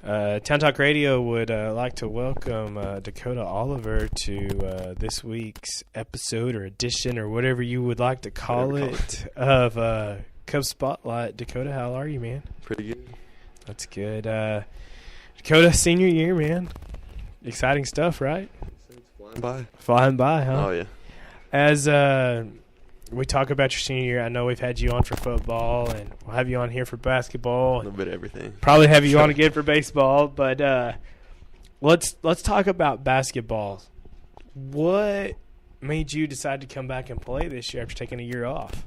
Town Talk Radio would like to welcome Dakota Oliver to this week's episode or edition or whatever you would like to call it of Cubs Spotlight. Dakota, how are you, man? Pretty good. That's good. Dakota, senior year, man. Exciting stuff, right? Flying by. Flying by, huh? Oh, yeah. As we talk about your senior year, I know we've had you on for football, and we'll have you on here for basketball. A little bit of everything. Probably have you on again for baseball, but let's talk about basketball. What made you decide to come back and play this year after taking a year off?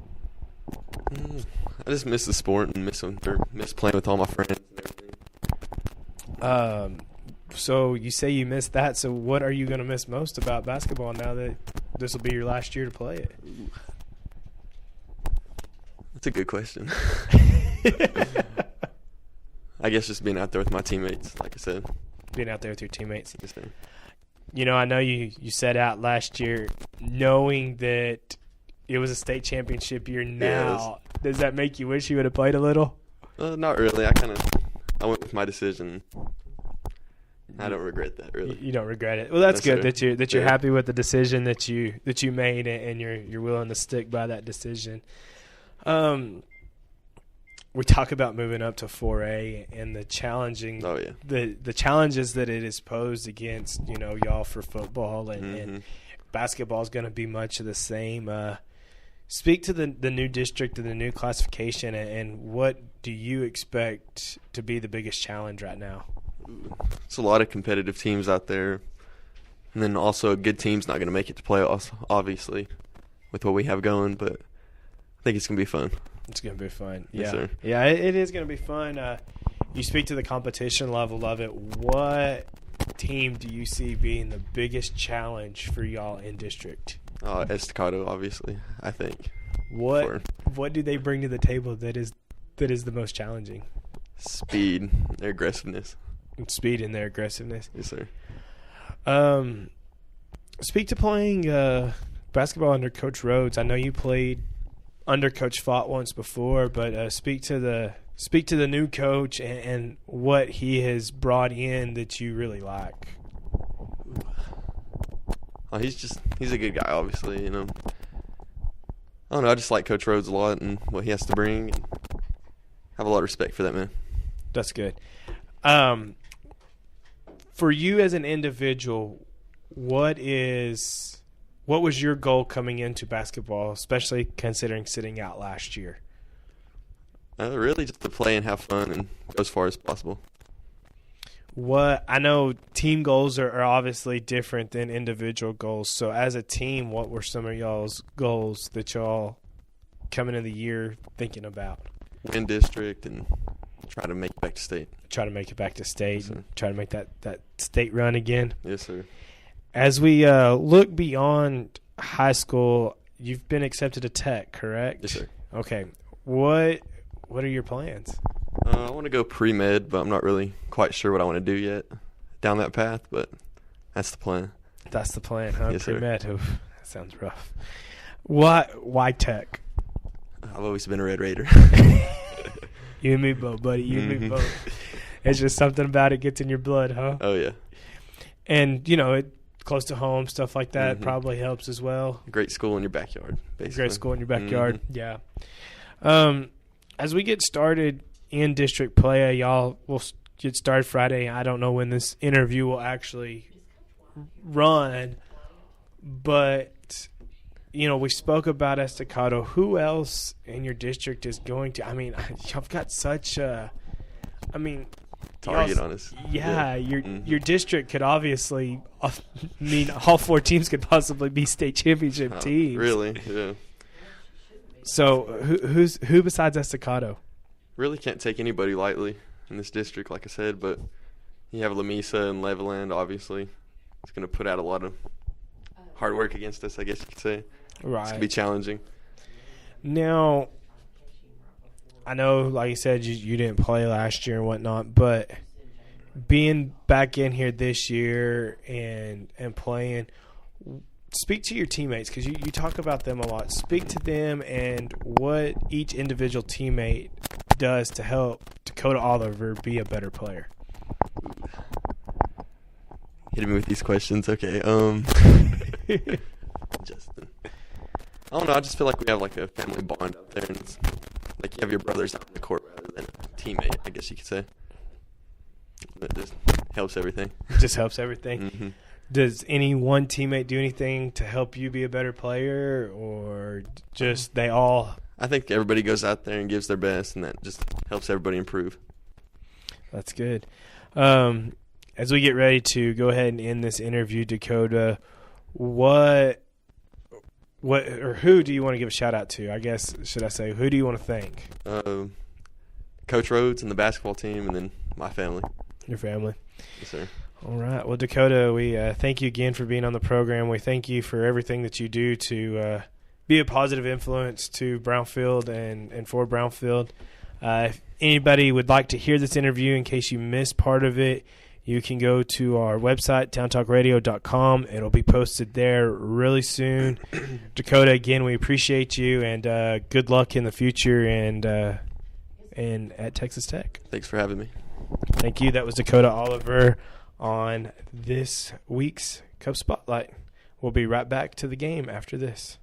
I just miss the sport and miss playing with all my friends and everything. So you say you missed that. So what are you going to miss most about basketball now that this will be your last year to play it? That's a good question. I guess just being out there with my teammates, like I said. Being out there with your teammates. Yes, sir. You know, I know you set out last year knowing that it was a state championship year now. Yes. Does that make you wish you would have played a little? Not really. I went with my decision. I don't regret that, really. You don't regret it. Well, that's good that you're Yeah. happy with the decision that you made, and you're willing to stick by that decision. We talk about moving up to 4A and the challenging, the challenges that it is posed against, you know, y'all for football and basketball is going to be much of the same. Speak to the new district and the new classification, and what do you expect to be the biggest challenge right now? It's a lot of competitive teams out there, and then also a good team's not going to make it to playoffs, obviously, with what we have going, but I think it's going to be fun. It's going to be fun. Yes, Yeah, sir. Yeah, it is going to be fun. You speak to the competition level of it. What team do you see being the biggest challenge for y'all in district? Dakota, obviously, I think. What do they bring to the table that is the most challenging? Speed, their aggressiveness. Speed and their aggressiveness. Yes, sir. Speak to playing basketball under Coach Rhodes. I know you played under Coach Fott once before, but speak to the new coach and what he has brought in that you really like. Oh, he's a good guy, obviously, you know. I don't know, I just like Coach Rhodes a lot and what he has to bring. And have a lot of respect for that man. That's good. For you as an individual, what was your goal coming into basketball, especially considering sitting out last year? Really just to play and have fun and go as far as possible. I know team goals are obviously different than individual goals. So as a team, what were some of y'all's goals that y'all coming into the year thinking about? Win district and try to make it back to state. Try to make it back to state. Yes, Try to make that state run again. Yes, sir. As we look beyond high school, you've been accepted to Tech, correct? Yes, sir. Okay. What are your plans? I want to go pre-med, but I'm not really quite sure what I want to do yet down that path, but that's the plan. That's the plan, huh? Yes, sir. Pre-med. Oof, that sounds rough. Why Tech? I've always been a Red Raider. You and me both, buddy. You and me both. It's just something about it gets in your blood, huh? Oh, yeah. And, you know, it close to home, stuff like that probably helps as well. Great school in your backyard, basically. Great school in your backyard, yeah. As we get started in district play, y'all will get started Friday. I don't know when this interview will actually run, but, you know, we spoke about Estacado. Who else in your district is going to – I mean, y'all got such a – I mean – target on us. Yeah, your district could obviously mean all four teams could possibly be state championship teams. Really? Yeah. So who besides Estacado? Really can't take anybody lightly in this district, like I said, but you have Lamesa and Leveland, obviously. It's going to put out a lot of hard work against us, I guess you could say. Right. It's going to be challenging. Now, I know, like you said, you didn't play last year and whatnot, but being back in here this year and playing, speak to your teammates because you talk about them a lot. Speak to them and what each individual teammate does to help Dakota Oliver be a better player. hitting me with these questions. Okay. Justin. I don't know. I just feel like we have like a family bond out there, and it's like you have your brothers out in the court rather than a teammate, I guess you could say. It just helps everything. Just helps everything. Mm-hmm. Does any one teammate do anything to help you be a better player, or just they all? I think everybody goes out there and gives their best, and that just helps everybody improve. That's good. As we get ready to go ahead and end this interview, Dakota, what or who do you want to give a shout out to? I guess, should I say, who do you want to thank? Coach Rhodes and the basketball team, and then my family. Your family. Yes, sir. All right. Well, Dakota, we thank you again for being on the program. We thank you for everything that you do to be a positive influence to Brownfield and for Brownfield. If anybody would like to hear this interview, in case you missed part of it, you can go to our website, towntalkradio.com. It'll be posted there really soon. Dakota, again, we appreciate you, and good luck in the future and at Texas Tech. Thanks for having me. Thank you. That was Dakota Oliver on this week's Cub Spotlight. We'll be right back to the game after this.